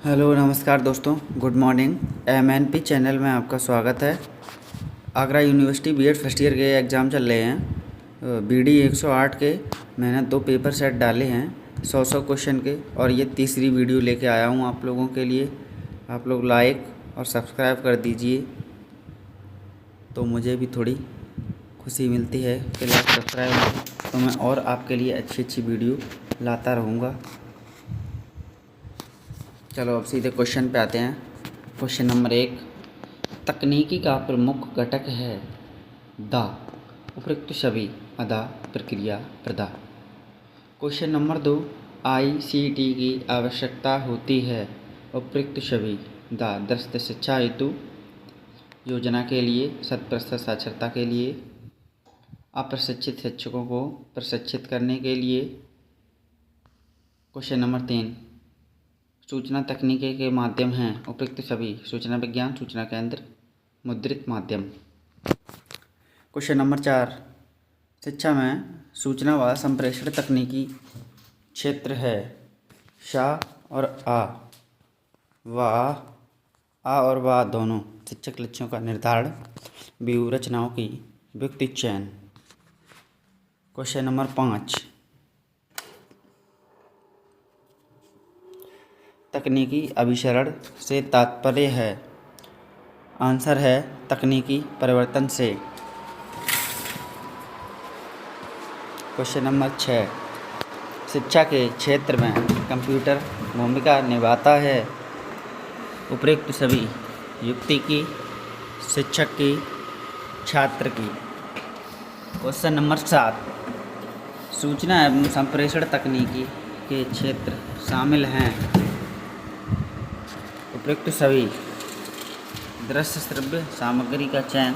Hello नमस्कार दोस्तों, good morning. MNP channel में आपका स्वागत है। Agra university BEd first year के एग्ज़ाम चल रहे हैं। BD 108 के मैंने 2 पेपर सेट डाले हैं 100 क्वेश्चन के, और ये तीसरी वीडियो लेके आया हूँ आप लोगों के लिए। आप लोग लाइक और सब्सक्राइब कर दीजिए तो मुझे भी थोड़ी खुशी मिलती है कि लाइक सब्सक्राइब, तो मैं और आपके लिए अच्छी वीडियो लाता रहूँगा। चलो अब सीधे क्वेश्चन पे आते हैं। क्वेश्चन नंबर 1, तकनीकी का प्रमुख घटक है द उपयुक्त छवि अदा प्रक्रिया प्रदा। क्वेश्चन नंबर 2, ICT की आवश्यकता होती है उपयुक्त छवि द दृष्टि शिक्षा हेतु योजना के लिए 100% साक्षरता के लिए, अप्रशिक्षित शिक्षकों को प्रशिक्षित करने के लिए। क्वेश्चन नंबर 3, सूचना तकनीकी के माध्यम हैं उपयुक्त छवि सूचना विज्ञान सूचना केंद्र मुद्रित माध्यम। क्वेश्चन नंबर 4, शिक्षा में सूचना व संप्रेषण तकनीकी क्षेत्र है शा और आ और वा दोनों शिक्षक लक्ष्यों का निर्धारण, व्यू रचनाओं की व्यक्ति चयन। क्वेश्चन नंबर 5, तकनीकी अभिसरण से तात्पर्य है, आंसर है तकनीकी परिवर्तन से। क्वेश्चन नंबर 6, शिक्षा के क्षेत्र में कंप्यूटर भूमिका निभाता है उपयुक्त छवि युक्ति की, शिक्षक की, छात्र की। क्वेश्चन नंबर 7, सूचना एवं संप्रेषण तकनीकी के क्षेत्र शामिल हैं उपयुक्त छवि दृश्य श्रव्य सामग्री का चयन,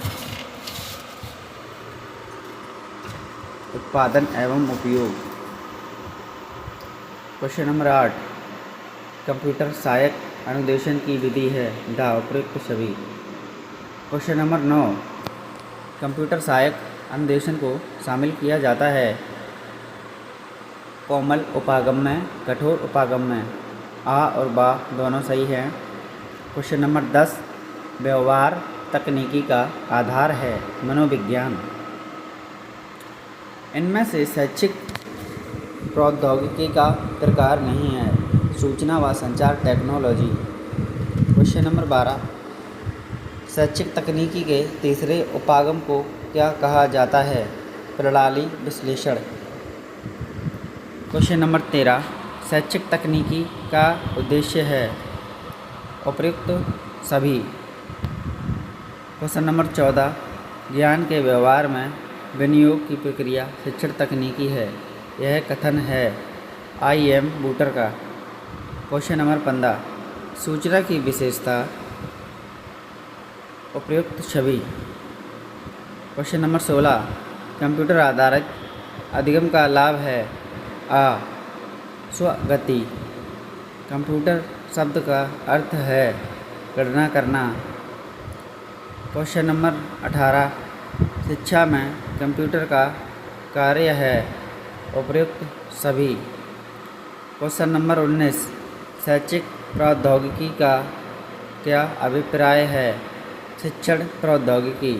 उत्पादन एवं उपयोग। क्वेश्चन नंबर 8, कंप्यूटर सहायक अनुदेशन की विधि है द उपयुक्त छवि। क्वेश्चन नंबर 9, कंप्यूटर सहायक अनुदेशन को शामिल किया जाता है कोमल उपागम में, कठोर उपागम में। आ और बा दोनों सही हैं। क्वेश्चन नंबर 10, व्यवहार तकनीकी का आधार है मनोविज्ञान। इनमें से शैक्षिक प्रौद्योगिकी का प्रकार नहीं है सूचना व संचार टेक्नोलॉजी। क्वेश्चन नंबर 12, शैक्षिक तकनीकी के तीसरे उपागम को क्या कहा जाता है प्रणाली विश्लेषण। क्वेश्चन नंबर 13, शैक्षिक तकनीकी का उद्देश्य है उपयुक्त सभी। क्वेश्चन नंबर 14, ज्ञान के व्यवहार में विनियोग की प्रक्रिया शिक्षण तकनीकी है, यह कथन है IM बूटर का। क्वेश्चन नंबर 15, सूचना की विशेषता उपयुक्त छवि। क्वेश्चन नंबर 16, कंप्यूटर आधारित अधिगम का लाभ है आ स्वगति। कंप्यूटर शब्द का अर्थ है गणना करना। क्वेश्चन नंबर 18, शिक्षा में कंप्यूटर का कार्य है उपयुक्त सभी। क्वेश्चन नंबर 19, शैक्षिक प्रौद्योगिकी का क्या अभिप्राय है शिक्षण प्रौद्योगिकी।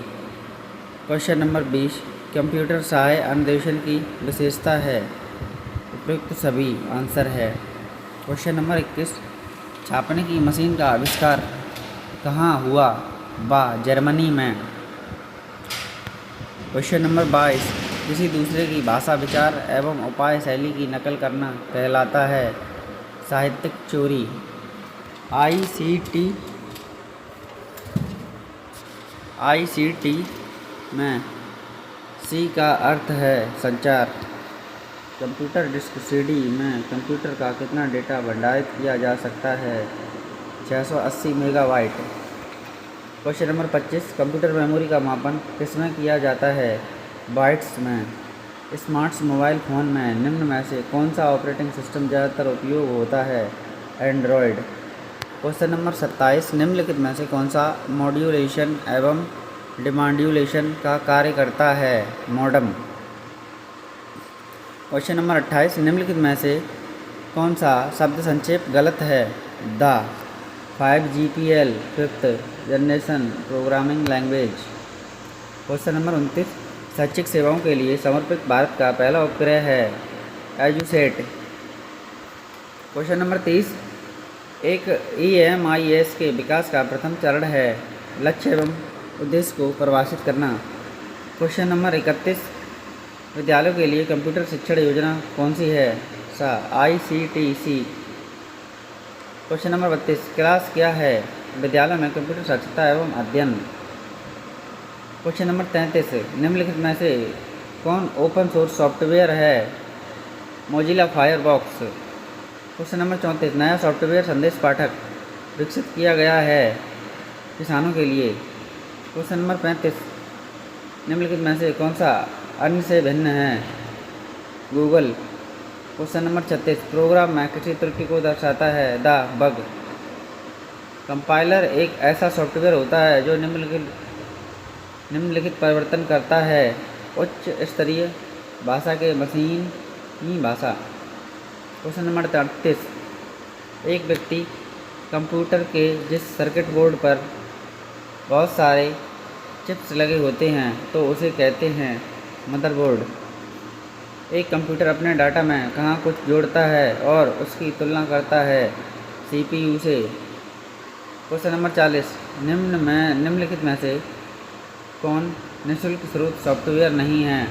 क्वेश्चन नंबर 20, कंप्यूटर सहायक अनुदेशन की विशेषता है उपयुक्त सभी, आंसर है। क्वेश्चन नंबर 21, छापने की मशीन का आविष्कार कहाँ हुआ बा जर्मनी में। क्वेश्चन नंबर 22, किसी दूसरे की भाषा विचार एवं उपाय शैली की नकल करना कहलाता है साहित्यिक चोरी। ICT में C का अर्थ है संचार। कंप्यूटर डिस्क CD में कंप्यूटर का कितना डेटा भंडारित किया जा सकता है 680 megabyte. Question number 25, computer memory का मापन किसमें किया जाता है बाइट्स में। स्मार्ट मोबाइल फ़ोन में निम्न में से कौन सा ऑपरेटिंग सिस्टम ज़्यादातर उपयोग होता है एंड्रॉयड। क्वेश्चन नंबर 27, निम्नलिखित में से कौन सा मॉड्यूलेशन एवं डिमॉड्यूलेशन का कार्य करता है मॉडेम। क्वेश्चन नंबर 28, निम्नलिखित में से कौन सा शब्द संक्षेप गलत है the 5GPL fifth generation programming language. Question number 29, शैक्षिक सेवाओं के लिए समर्पित भारत का पहला उपग्रह है एजुसेट। क्वेश्चन नंबर 30, एक EMIS के विकास का प्रथम चरण है लक्ष्य एवं उद्देश्य को परिभाषित करना। क्वेश्चन नंबर 31, विद्यालयों के लिए कंप्यूटर शिक्षण योजना कौन सी है? ICTC। क्वेश्चन नंबर 32, क्लास क्या है विद्यालयों में कंप्यूटर साक्षरता एवं अध्ययन। क्वेश्चन नंबर 33, निम्नलिखित में से कौन ओपन सोर्स सॉफ्टवेयर है? Mozilla Firefox. क्वेश्चन नंबर 34, नया सॉफ्टवेयर संदेश पाठक विकसित किया गया है किसानों के लिए। क्वेश्चन नंबर 35, निम्नलिखित में से कौन सा अन्य से भिन्न है? गूगल। क्वेश्चन नंबर 36, प्रोग्राम में किसी त्रुटि को दर्शाता है द बग। कंपाइलर एक ऐसा सॉफ्टवेयर होता है जो निम्नलिखित परिवर्तन करता है उच्च स्तरीय भाषा के मशीनी भाषा। क्वेश्चन नंबर 38, एक व्यक्ति कंप्यूटर के जिस सर्किट बोर्ड पर बहुत सारे चिप्स लगे होते हैं तो उसे कहते हैं मदरबोर्ड। एक कंप्यूटर अपने डाटा में कहाँ कुछ जोड़ता है और उसकी तुलना करता है CPU से। क्वेश्चन नंबर 40, निम्नलिखित में से कौन निःशुल्क स्रोत सॉफ्टवेयर नहीं है?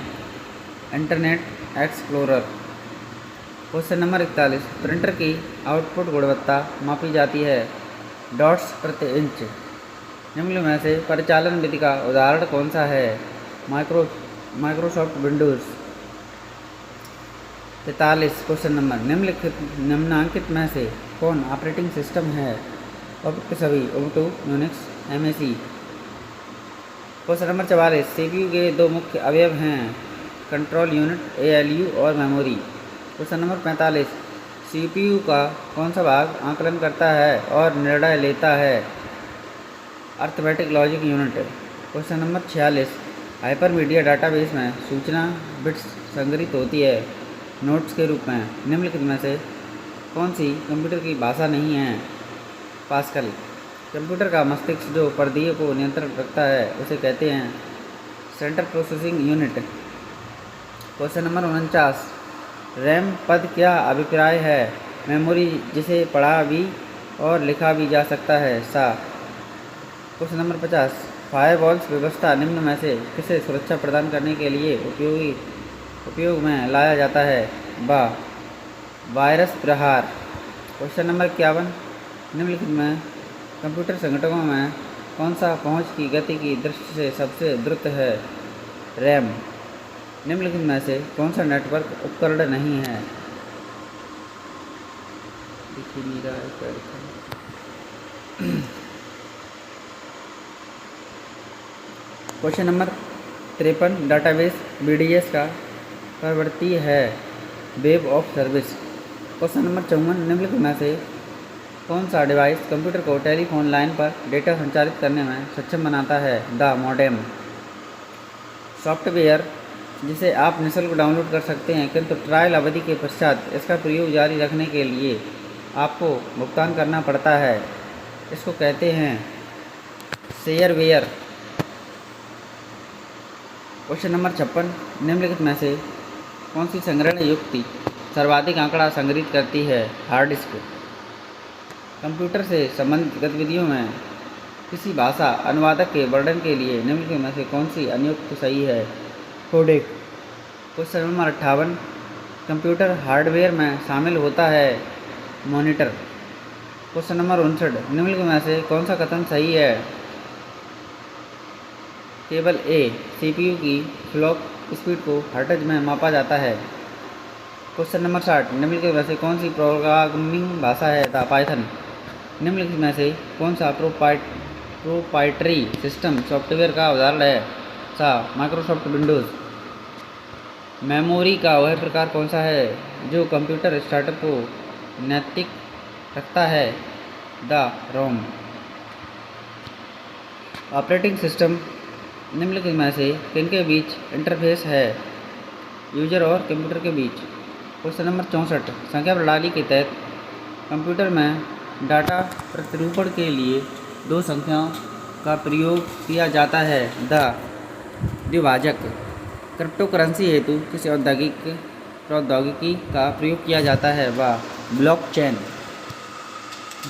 Internet explorer. Question number 41, printer की आउटपुट गुणवत्ता मापी जाती है डॉट्स प्रति इंच। निम्नलिखित में से परिचालन विधि का उदाहरण कौन सा है? Microsoft Windows. 43, क्वेश्चन नंबर, निम्नांकित में से कौन ऑपरेटिंग सिस्टम है? उपयुक्त सभी Ubuntu, Unix, MAC। Question number 44, CPU के दो मुख्य अवयव हैं कंट्रोल यूनिट ALU और मेमोरी। क्वेश्चन नंबर 45, CPU का कौन सा भाग आकलन करता है और निर्णय लेता है? Arithmetic logic unit. Question number 46, hypermedia database में सूचना बिट्स संग्रहित होती है नोट्स के रूप में। निम्नलिखित में से कौन सी कंप्यूटर की भाषा नहीं है? पास्कल। कंप्यूटर का मस्तिष्क जो प्रक्रिया को नियंत्रण रखता है उसे कहते हैं central processing unit. Question number 49, RAM पद क्या अभिप्राय है? मेमोरी जिसे पढ़ा भी और लिखा भी जा सकता है सा। क्वेश्चन नंबर 50, फायरवॉल्स व्यवस्था निम्न में से किसे सुरक्षा प्रदान करने के लिए उपयोग में लाया जाता है? वायरस प्रहार। क्वेश्चन नंबर 51, निम्नलिखित में कंप्यूटर संगठनों में कौन सा पहुंच की गति की दृष्टि से सबसे द्रुत है? रैम। निम्नलिखित में से कौन सा नेटवर्क उपकरण नहीं है? क्वेश्चन नंबर 53, डाटाबेस BDS का प्रवृत्ति है web of service. Question number 54, निम्नलिखित में से कौन सा डिवाइस कंप्यूटर को टेलीफोन लाइन पर डेटा संचारित करने में सक्षम बनाता है? The modem. सॉफ्टवेयर जिसे आप निःशुल्क डाउनलोड कर सकते हैं किंतु ट्रायल अवधि के पश्चात इसका प्रयोग जारी रखने के लिए आपको भुगतान करना पड़ता है, इसको कहते हैं शेयरवेयर। क्वेश्चन नंबर 56, निम्नलिखित में से कौन सी संग्रहण युक्ति सर्वाधिक आंकड़ा संग्रहित करती है? Hard disk. कंप्यूटर से संबंधित गतिविधियों में किसी भाषा अनुवादक के वर्णन के लिए निम्नलिखित में से कौन सी अनुयुक्त सही है? Codec. Question number 58, computer hardware में शामिल होता है मॉनिटर। क्वेश्चन नंबर 59, निम्नलिखित में से कौन सा कथन सही है? केवल A CPU की क्लॉक स्पीड को हर्ट्ज में मापा जाता है। क्वेश्चन नंबर 60, निम्नलिखित में से कौन सी प्रोग्रामिंग भाषा है? पाइथन। निम्नलिखित में से कौन सा प्रोप्राइटरी सिस्टम सॉफ्टवेयर का उदाहरण है? Microsoft Windows. मेमोरी का वह प्रकार कौन सा है जो कंप्यूटर स्टार्टअप को नैतिक रखता है? The Rome. ऑपरेटिंग सिस्टम निम्नलिखित में से किनके बीच इंटरफेस है? यूजर और कंप्यूटर के बीच। क्वेश्चन नंबर 64, संख्या प्रणाली के तहत कंप्यूटर में डाटा प्रतिरूपण के लिए दो संख्याओं का प्रयोग किया जाता है। द द्विभाजक क्रिप्टोकरेंसी हेतु किस औद्योगिक प्रौद्योगिकी का प्रयोग किया जाता है? वह ब्लॉकचेन।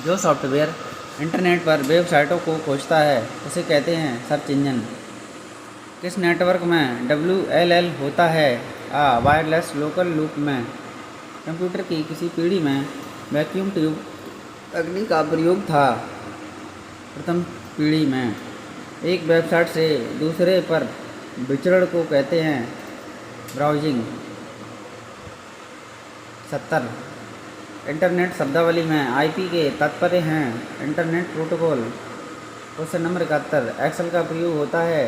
जो सॉफ्टवेयर इंटरनेट पर वेबसाइटों को खोजता है उसे कहते हैं सर्च इंजन। किस नेटवर्क में WLL होता है? वायरलेस लोकल लूप में। कंप्यूटर की किसी पीढ़ी में वैक्यूम ट्यूब तकनीक का प्रयोग था? प्रथम पीढ़ी में। एक वेबसाइट से दूसरे पर विचरण को कहते हैं ब्राउजिंग। 70 इंटरनेट शब्दावली में IP के तात्पर्य हैं internet protocol. Question number 71 Excel का प्रयोग होता है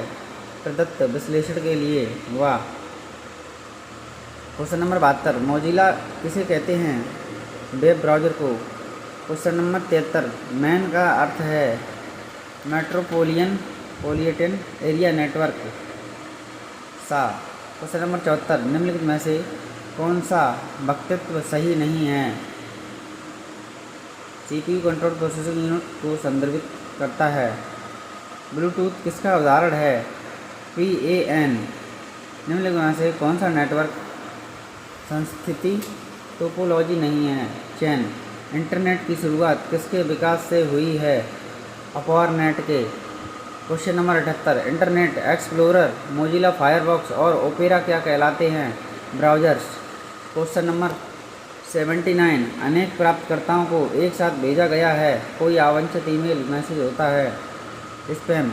प्रदत्त विश्लेषण के लिए? वाह। क्वेश्चन नंबर 72 मोजिला किसे कहते हैं? वेब ब्राउज़र को। क्वेश्चन नंबर 73 मैन का अर्थ है metropolitan area network. Question number 74 निम्नलिखित में से कौन सा वक्तव्य सही नहीं है? CPU कंट्रोल प्रोसेसिंग यूनिट को संदर्भित करता है। ब्लूटूथ किसका उदाहरण है? PAN। निम्नलिखित में से कौन सा नेटवर्क संस्थिति टोपोलॉजी नहीं है? चैन। इंटरनेट की शुरुआत किसके विकास से हुई है? अपारनेट के। Question number 78 internet explorer, Mozilla Firefox और ओपेरा क्या कहलाते हैं? ब्राउज़र्स। क्वेश्चन नंबर 79 अनेक प्राप्तकर्ताओं को एक साथ भेजा गया है कोई अवांछित ईमेल मैसेज होता है स्पैम।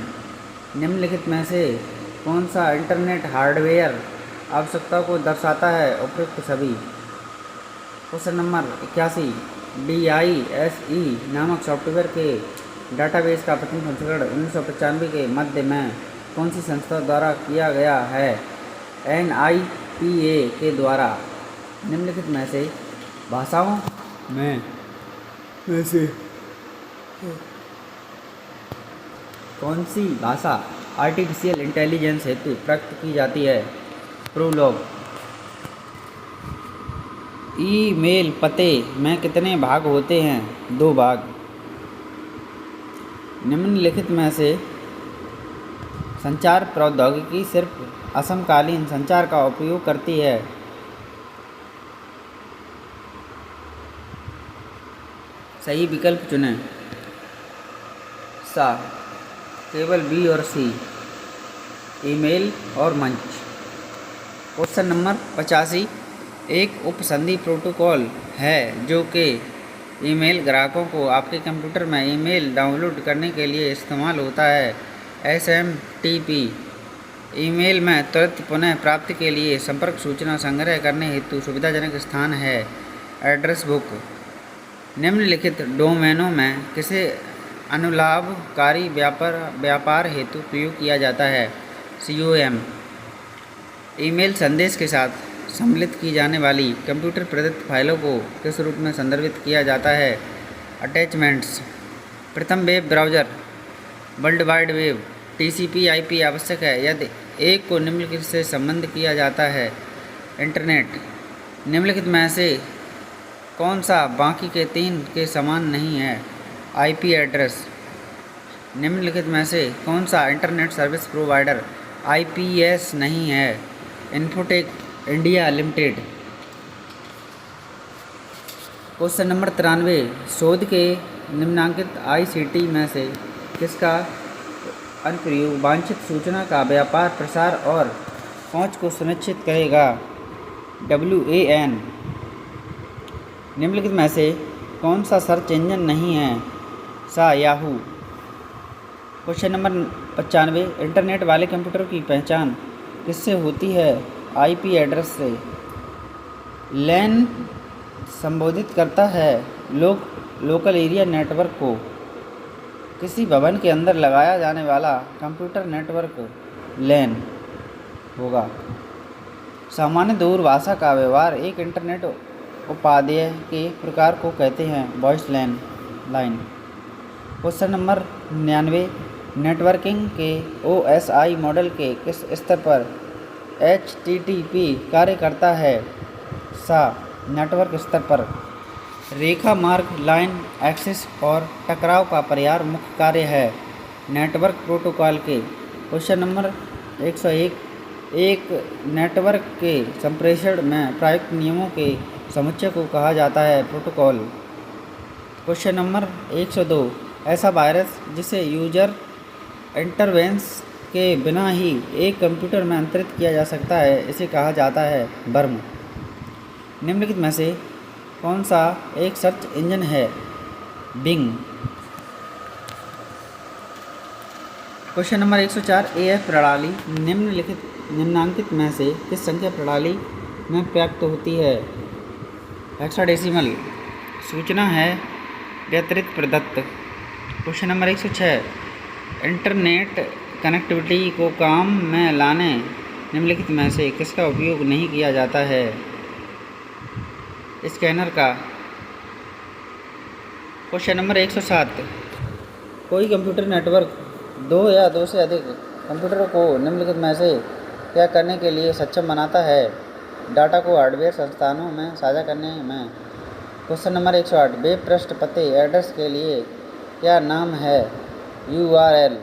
निम्नलिखित में से कौन सा इंटरनेट हार्डवेयर आवश्यकताओं को दर्शाता है? उपयुक्त सभी। क्वेश्चन नंबर 81 DISE नामक सॉफ्टवेयर के डाटाबेस का प्रथम संस्करण 1995 के मध्य में कौन सी संस्था द्वारा किया गया है? NIPA के द्वारा। निम्नलिखित में से भाषाओं में से कौन सी भाषा आर्टिफिशियल इंटेलिजेंस हेतु प्रयुक्त की जाती है? प्रोलॉग। ईमेल पते में कितने भाग होते हैं? 2 भाग। निम्नलिखित में से संचार प्रौद्योगिकी सिर्फ असमकालीन संचार का उपयोग करती है? सही विकल्प चुनें। केवल B और C। ईमेल और मंच। क्वेश्चन नंबर 85 एक उपसंधि प्रोटोकॉल है जो कि ईमेल ग्राहकों को आपके कंप्यूटर में ईमेल डाउनलोड करने के लिए इस्तेमाल होता है। SMTP। ईमेल में तुरंत पुनः प्राप्ति के लिए संपर्क सूचना संग्रह करने हेतु सुविधाजनक स्थान है। Address book. निम्नलिखित डोमेनों में किसे अनुलाभकारी व्यापार हेतु प्रयोग किया जाता है? COM। ईमेल संदेश के साथ सम्मिलित की जाने वाली कंप्यूटर प्रदत्त फाइलों को किस रूप में संदर्भित किया जाता है? अटैचमेंट्स। प्रथम web browser world Wide web. TCP/IP आवश्यक है यदि एक को निम्नलिखित से संबंध किया जाता है? इंटरनेट। निम्नलिखित में से कौन सा बाकी के 3 के समान नहीं है? IP address. निम्नलिखित में से कौन सा इंटरनेट सर्विस प्रोवाइडर IPS नहीं है? Infotech India limited. Question number 93 शोध के निम्नांकित ICT में से किसका अनुप्रयोग वांछित सूचना का व्यापार प्रसार और पहुंच को सुनिश्चित करेगा? WAN। निम्नलिखित में से कौन सा सर्च इंजन नहीं है? याहू। क्वेश्चन नंबर 95 इंटरनेट वाले कंप्यूटर की पहचान किससे होती है? IP एड्रेस से। LAN संबोधित करता है लोकल एरिया नेटवर्क को। किसी भवन के अंदर लगाया जाने वाला कंप्यूटर नेटवर्क LAN होगा। सामान्य दूरभाषा का व्यवहार एक इंटरनेट उपाध्याय के प्रकार को कहते हैं? Voice line. Question number 99 networking के OSI मॉडल के किस स्तर पर HTTP कार्य करता है? नेटवर्क स्तर पर। रेखा मार्ग, लाइन एक्सिस और टकराव का परिहार मुख्य कार्य है नेटवर्क प्रोटोकॉल के। क्वेश्चन नंबर 101, एक नेटवर्क के संप्रेषण में प्रयुक्त नियमों के समुच्चय को कहा जाता है प्रोटोकॉल। क्वेश्चन नंबर 102, ऐसा वायरस जिसे यूजर इंटरवेंस के बिना ही एक कंप्यूटर में अंतरित किया जा सकता है इसे कहा जाता है वर्म। निम्नलिखित में से कौन सा एक सर्च इंजन है? बिंग। क्वेश्चन नंबर 104, एएफ प्रणाली निम्नांकित में से किस संख्या प्रणाली में प्रयुक्त होती है? हेक्साडेसिमल। सूचना है व्यतिरिक्त प्रदत्त। क्वेश्चन नंबर 106, इंटरनेट कनेक्टिविटी को काम में लाने निम्नलिखित में से किसका उपयोग नहीं किया जाता है? स्कैनर का। क्वेश्चन नंबर 107, कोई कंप्यूटर नेटवर्क दो या दो से अधिक कंप्यूटरों को निम्नलिखित में से क्या करने के लिए सक्षम बनाता है? डाटा को हार्डवेयर संस्थानों में साझा करने में। क्वेश्चन नंबर 108, वेब पृष्ठ पते एड्रेस के लिए क्या नाम है? URL।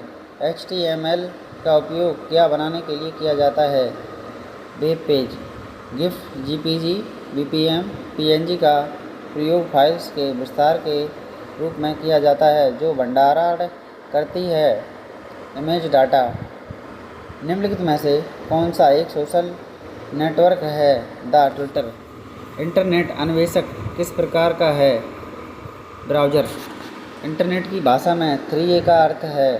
HTML का उपयोग क्या बनाने के लिए किया जाता है? Web page. GIF, JPG, BPM, PNG का प्रयोग फाइल्स के विस्तार के रूप में किया जाता है जो भंडारण करती है इमेज डाटा। निम्नलिखित में से कौन सा एक सोशल नेटवर्क है? The Twitter. इंटरनेट अन्वेषक किस प्रकार का है? ब्राउज़र। इंटरनेट की भाषा में 3A का अर्थ है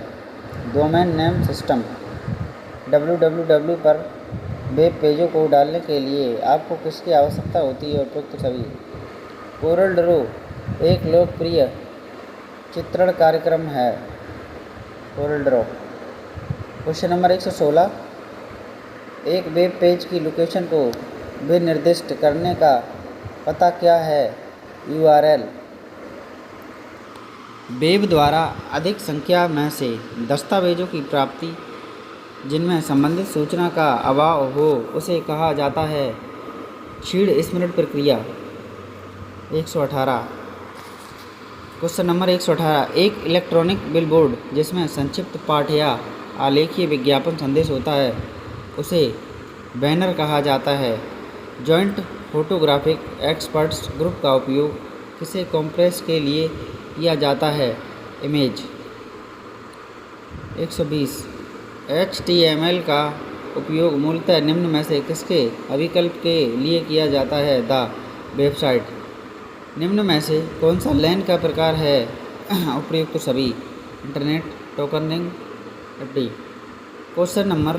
डोमेन नेम सिस्टम। www पर वेब पेजों को डालने के लिए आपको किसकी आवश्यकता होती है? उपयुक्त सभी। कोरल ड्रॉ एक लोकप्रिय चित्रण कार्यक्रम है। Corel Draw. क्वेश्चन नंबर 116, एक वेब पेज की लोकेशन को विनिर्दिष्ट करने का पता क्या है? URL। वेब द्वारा अधिक संख्या में से दस्तावेजों की प्राप्ति जिनमें संबंधित सूचना का अभाव हो उसे कहा जाता है क्षीण स्मरण प्रक्रिया। 118, क्वेश्चन नंबर 118, एक इलेक्ट्रॉनिक बिलबोर्ड जिसमें संक्षिप्त पाठ या आलेखीय विज्ञापन संदेश होता है उसे बैनर कहा जाता है। जॉइंट फोटोग्राफिक एक्सपर्ट्स ग्रुप का उपयोग किसे कंप्रेस के लिए किया जाता है? इमेज। 120, HTML का उपयोग मूलतः निम्न में से किसके अभिकल्प के लिए किया जाता है? The website. निम्न में से कौन सा लैन का प्रकार है? उपयुक्त सभी। इंटरनेट टोकनिंग FD। Question number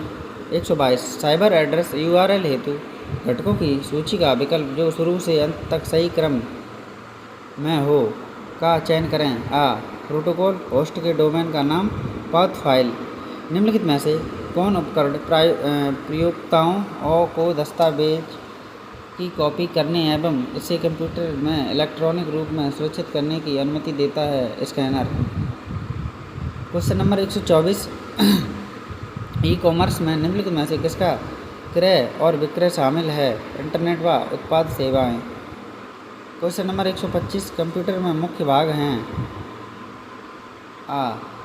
122, cyber address URL हेतु घटकों की सूची का विकल्प जो शुरू से अंत तक सही क्रम में हो का चयन करें। आ प्रोटोकॉल, होस्ट के डोमेन का नाम, पाथ फाइल। निम्नलिखित में से कौन उपकरण प्रयोक्ताओं को दस्तावेज की कॉपी करने एवं इसे कंप्यूटर में इलेक्ट्रॉनिक रूप में सुरक्षित करने की अनुमति देता है? स्कैनर। क्वेश्चन नंबर 124, ई-कॉमर्स में निम्नलिखित में से किसका क्रय और विक्रय शामिल है? इंटरनेट व उत्पाद सेवाएं। क्वेश्चन नंबर 125, कंप्यूटर में मुख्य भाग हैं।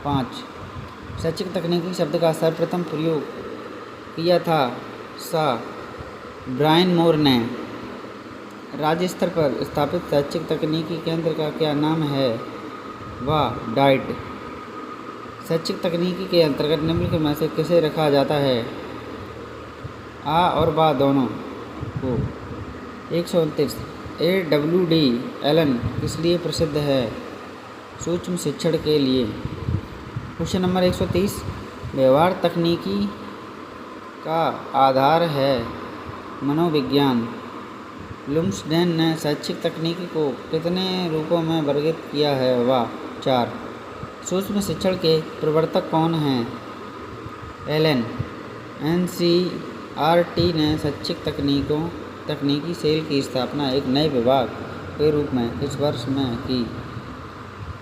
5 शैक्षिक तकनीकी शब्द का सर्वप्रथम प्रयोग किया था ब्रायन मोर ने। राज्य स्तर पर स्थापित शैक्षिक तकनीकी केंद्र का क्या नाम है? डाइट। शैक्षिक तकनीकी के अंतर्गत निम्नलिखित में से किसे रखा जाता है? और दोनों को। 129, AWD एलन किस लिए प्रसिद्ध है? सूक्ष्म शिक्षण के लिए। क्वेश्चन नंबर 130, व्यवहार तकनीकी का आधार है मनोविज्ञान। लुम्सडेन ने शैक्षिक तकनीकी को कितने रूपों में वर्गीकृत किया है? 4। सूक्ष्म शिक्षण के प्रवर्तक कौन हैं? एलन। NCERT ने शैक्षिक तकनीकी सेल की स्थापना एक नए विभाग के रूप में किस वर्ष में की?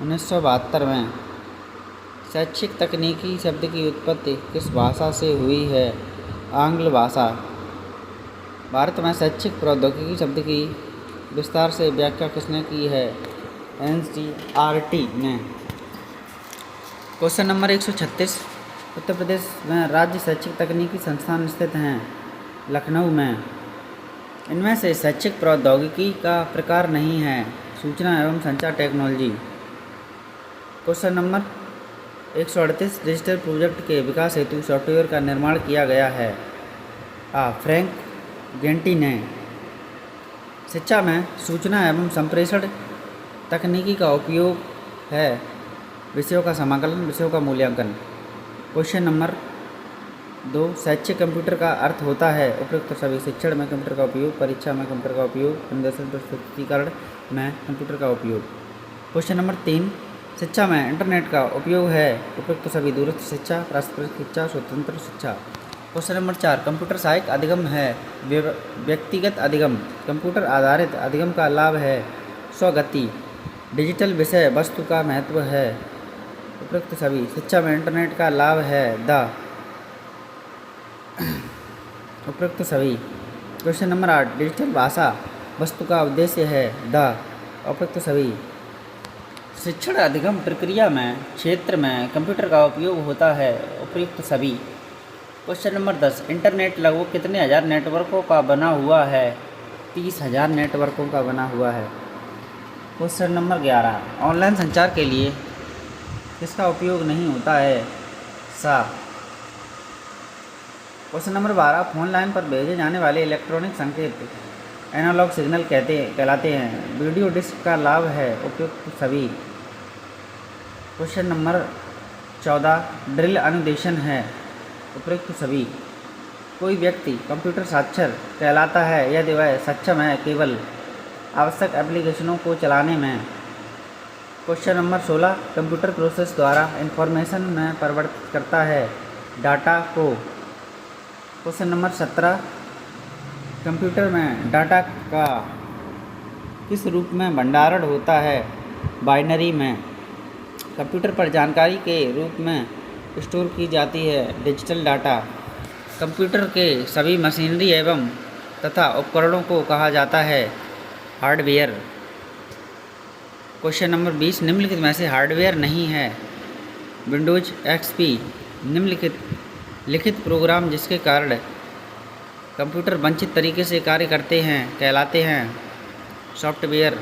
1972 में। शैक्षिक तकनीकी शब्द की उत्पत्ति किस भाषा से हुई है? आंग्ल भाषा। भारत में शैक्षिक प्रौद्योगिकी शब्द की विस्तार से व्याख्या किसने की है? NCERT ने। क्वेश्चन नंबर 136, उत्तर प्रदेश में राज्य शैक्षिक तकनीकी संस्थान स्थित हैं लखनऊ में। इनमें से शैक्षिक प्रौद्योगिकी का प्रकार नहीं है? सूचना एवं संचार technology. Question number 138, digital project के विकास हेतु सॉफ्टवेयर का निर्माण किया गया है? फ्रैंक गेंटी ने। शिक्षा में सूचना एवं संप्रेषण तकनीकी का उपयोग है? विषयों का समाकलन, विषयों का मूल्यांकन। क्वेश्चन नंबर 2, शैक्षिक कंप्यूटर का अर्थ होता है? उपयुक्त सभी। शिक्षण में कंप्यूटर का उपयोग, परीक्षा में कंप्यूटर का उपयोग, अनुदेशन प्रस्तुतिकरण में कंप्यूटर का उपयोग। क्वेश्चन नंबर 3, शिक्षा में इंटरनेट का उपयोग है? उपयुक्त सभी। दूरस्थ शिक्षा, पारस्परिक शिक्षा, स्वतंत्र शिक्षा। क्वेश्चन नंबर 4, कंप्यूटर सहायक अधिगम है? व्यक्तिगत अधिगम। कंप्यूटर आधारित अधिगम का लाभ है? स्वगति। डिजिटल विषय वस्तु का महत्व है? उपयुक्त सभी। शिक्षा में इंटरनेट का लाभ है? उपयुक्त सभी। क्वेश्चन नंबर 8, डिजिटल भाषा वस्तु का उद्देश्य है? उपयुक्त सभी। शिक्षण अधिगम प्रक्रिया में क्षेत्र में कंप्यूटर का उपयोग होता है? उपयुक्त सभी। क्वेश्चन नंबर 10, इंटरनेट लगभग कितने हज़ार नेटवर्कों का बना हुआ है? 30,000 नेटवर्कों का बना हुआ है। क्वेश्चन नंबर 11, ऑनलाइन संचार के लिए किसका उपयोग नहीं होता है? क्वेश्चन नंबर 12, फोन लाइन पर भेजे जाने वाले इलेक्ट्रॉनिक संकेत एनालॉग सिग्नल कहलाते हैं? वीडियो डिस्क का लाभ है? उपयुक्त सभी। क्वेश्चन नंबर 14, ड्रिल अनुदेशन है? उपयुक्त सभी। कोई व्यक्ति कंप्यूटर साक्षर कहलाता है यदि वह सक्षम है केवल आवश्यक एप्लीकेशनों को चलाने में? क्वेश्चन नंबर 16, कंप्यूटर प्रोसेस द्वारा इंफॉर्मेशन में परिवर्तित करता है डाटा को? क्वेश्चन नंबर 17, कंप्यूटर में डाटा का किस रूप में भंडारण होता है? बाइनरी में। कंप्यूटर पर जानकारी के रूप में स्टोर की जाती है डिजिटल डाटा। कंप्यूटर के सभी मशीनरी एवं तथा उपकरणों को कहा जाता है हार्डवेयर। क्वेश्चन नंबर 20, निम्नलिखित में से हार्डवेयर नहीं है? Windows XP। निम्नलिखित लिखित प्रोग्राम जिसके कारण कंप्यूटर वंचित तरीके से कार्य करते हैं कहलाते हैं सॉफ्टवेयर।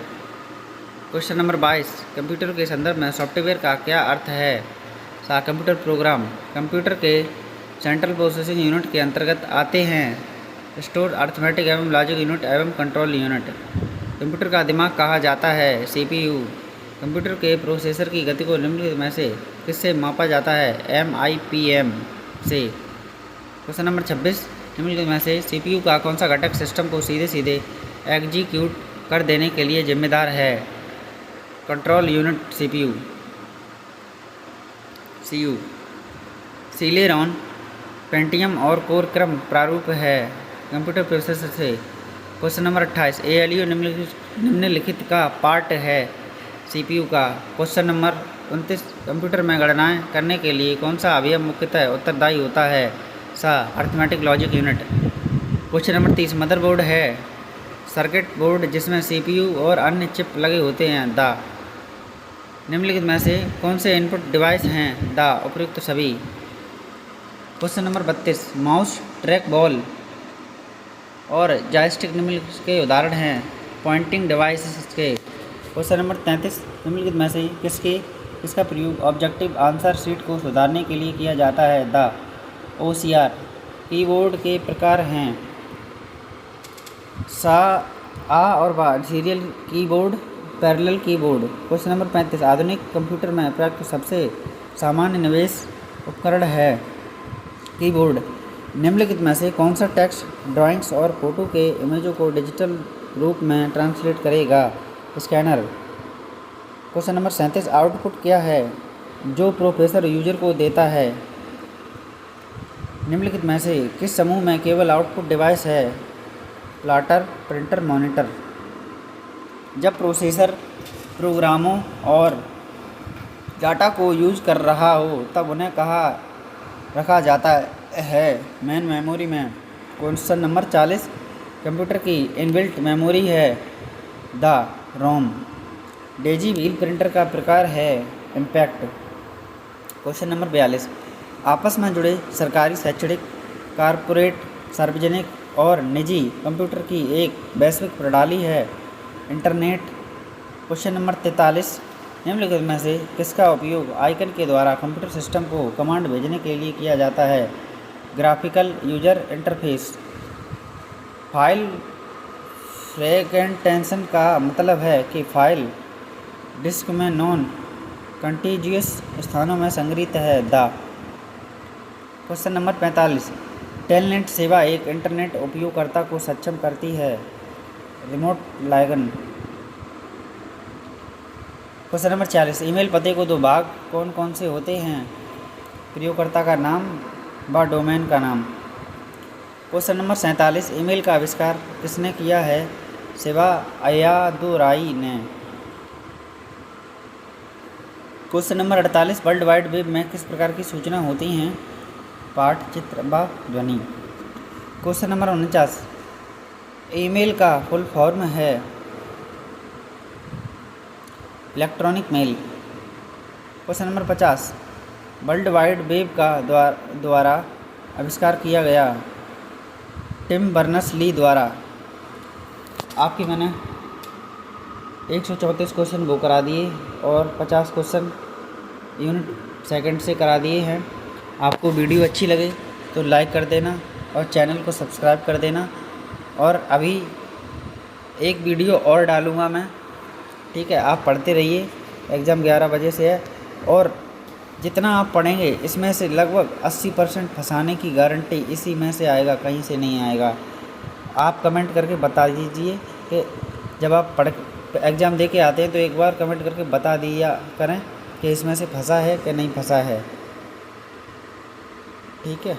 क्वेश्चन नंबर 22, कंप्यूटर के संदर्भ में सॉफ्टवेयर का क्या अर्थ है? कंप्यूटर प्रोग्राम कंप्यूटर के सेंट्रल प्रोसेसिंग यूनिट के अंतर्गत आते हैं स्टोर अर्थमेटिक एवं लॉजिक यूनिट एवं कंट्रोल यूनिट। कंप्यूटर का दिमाग कहा जाता है CPU। कंप्यूटर के प्रोसेसर की गति को निम्नलिखित में से किससे मापा जाता है? MIPM से। क्वेश्चन नंबर 26, निम्नलिखित में से CPU का कौन सा घटक सिस्टम को सीधे सीधे एग्जीक्यूट कर देने के लिए जिम्मेदार है? Control unit CU। सीलेरॉन, पेंटियम और कोर क्रम प्रारूप है कंप्यूटर प्रोसेसर से। क्वेश्चन नंबर 28, ALU निम्नलिखित का पार्ट है CPU का? क्वेश्चन नंबर 29, कंप्यूटर में गणनाएं करने के लिए कौन सा अवयव मुख्यतः उत्तरदायी होता है? Arithmetic logic unit. Question number 30, motherboard है सर्किट बोर्ड जिसमें CPU और अन्य चिप लगे होते हैं? निम्नलिखित में से कौन से इनपुट डिवाइस हैं? उपयुक्त सभी। Question number 32, mouse, track ball और जॉयस्टिक निम्नलिखित के उदाहरण हैं पॉइंटिंग डिवाइस के? क्वेश्चन नंबर 33, निम्नलिखित में से किसका प्रयोग ऑब्जेक्टिव आंसर शीट को सुधारने के लिए किया जाता है? OCR। कीबोर्ड के प्रकार हैं और serial keyboard, parallel keyboard. Question number 35, आधुनिक कंप्यूटर में प्रयुक्त सबसे सामान्य निवेश उपकरण है कीबोर्ड। निम्नलिखित में से कौन सा टेक्स्ट, ड्राइंग्स और फोटो के इमेजों को डिजिटल रूप में ट्रांसलेट करेगा? स्कैनर। क्वेश्चन नंबर 37, आउटपुट क्या है जो प्रोसेसर यूजर को देता है? निम्नलिखित में से किस समूह में केवल आउटपुट डिवाइस है? Plotter, printer, monitor. जब प्रोसेसर प्रोग्रामों और डाटा को यूज कर रहा हो तब उन्हें कहाँ रखा जाता है? मेन मेमोरी में। क्वेश्चन नंबर 40, कंप्यूटर की इनबिल्ट मेमोरी है the ROM. Daisy wheel printer का प्रकार है इम्पैक्ट। क्वेश्चन नंबर 42, आपस में जुड़े सरकारी, शैक्षणिक, कारपोरेट, सार्वजनिक और निजी कंप्यूटर की एक वैश्विक प्रणाली है इंटरनेट। क्वेश्चन नंबर 43, निम्नलिखित में से किसका उपयोग आइकन के द्वारा कंप्यूटर सिस्टम को कमांड भेजने के लिए किया जाता है? Graphical user interface. File fragmentation का मतलब है कि फाइल डिस्क में नॉन कंटीजियस स्थानों में संग्रहित है। द। क्वेश्चन नंबर 45, टेलनेट सेवा एक इंटरनेट उपयोगकर्ता को सक्षम करती है। Remote login. Question number 46, email पते को दो भाग कौन कौन से होते हैं? प्रयोगकर्ता का नाम व डोमेन का नाम। क्वेश्चन नंबर 47, ईमेल का आविष्कार किसने किया है? सेवा अय्यादुराई ने। Question number 48, world Wide web में किस प्रकार की सूचना होती हैं? पाठ, चित्र व ध्वनि। क्वेश्चन नंबर 49, ईमेल का फुल फॉर्म है electronic mail. Question number 50, World Wide Web का द्वारा आविष्कार किया गया? टिम बर्नर्स-ली द्वारा। आपकी मैंने 134 क्वेश्चन वो करा दिए और 50 क्वेश्चन यूनिट सेकंड से करा दिए हैं। आपको वीडियो अच्छी लगे तो लाइक कर देना और चैनल को सब्सक्राइब कर देना। और अभी एक वीडियो और डालूँगा मैं, ठीक है? आप पढ़ते रहिए, एग्ज़ाम 11 बजे से है और जितना आप पढ़ेंगे इसमें से लगभग 80% फंसाने की गारंटी इसी में से आएगा, कहीं से नहीं आएगा। आप कमेंट करके बता दीजिए कि जब आप एग्ज़ाम दे के आते हैं तो एक बार कमेंट करके बता दिया करें कि इसमें से फंसा है कि नहीं फंसा है, ठीक है?